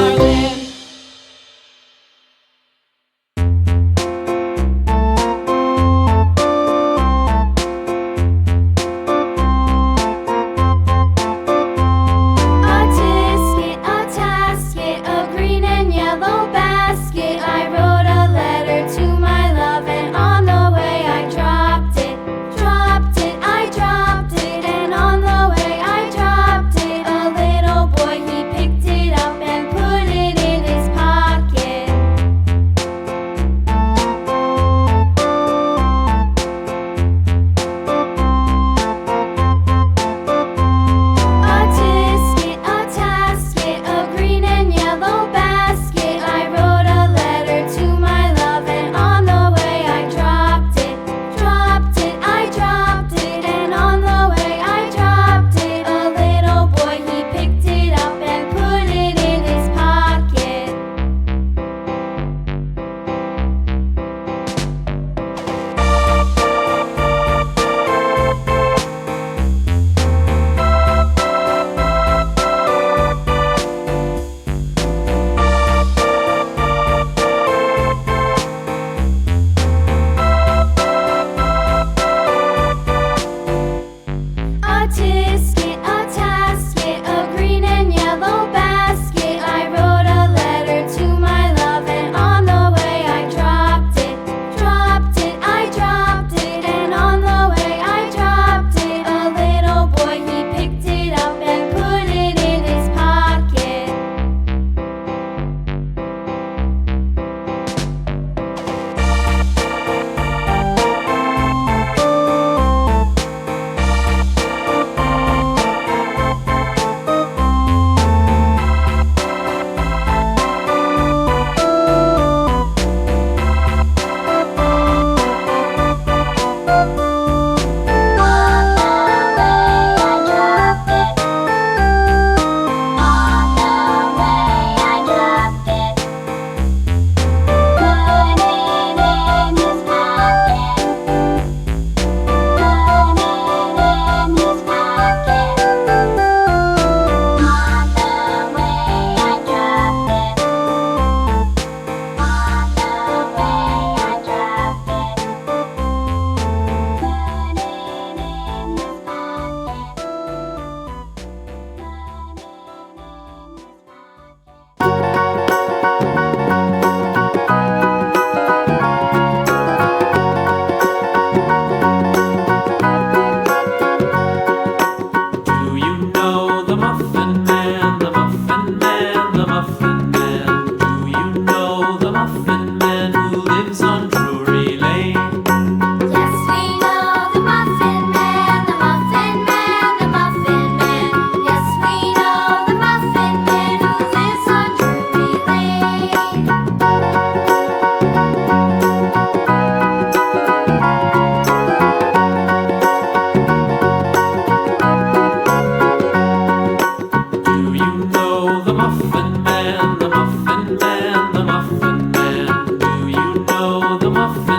darling. A tisket, a tasket, a green and yellow basket. I wrote a letter to my love, and on the way I dropped it. Dropped it, I dropped it, and on the way I dropped it. A little boy, he picked it up and put it in his pocket. A tisket, a tasket, a green and yellow basket. I wrote a letter to my love, and on the way I dropped it. Dropped it, I dropped it, and on the way I dropped it. A little boy, he picked it up and put it in his pocket. A tisket, a tasket, a green and yellow basket. I wrote a letter to my love, and on the way I dropped it. Dropped it, I dropped it, and on the way I dropped it. A little boy, he picked it up and put it in his pocket. Do you know the Muffin Man, the Muffin Man, the Muffin Man? Do you know the Muffin Man who lives on Drury Lane? Yes, we know the Muffin Man, the Muffin Man, the Muffin Man. Yes, we know the Muffin Man who lives on Drury Lane. Do you know the Muffin Man, the Muffin Man, the Muffin Man? Do you know the Muffin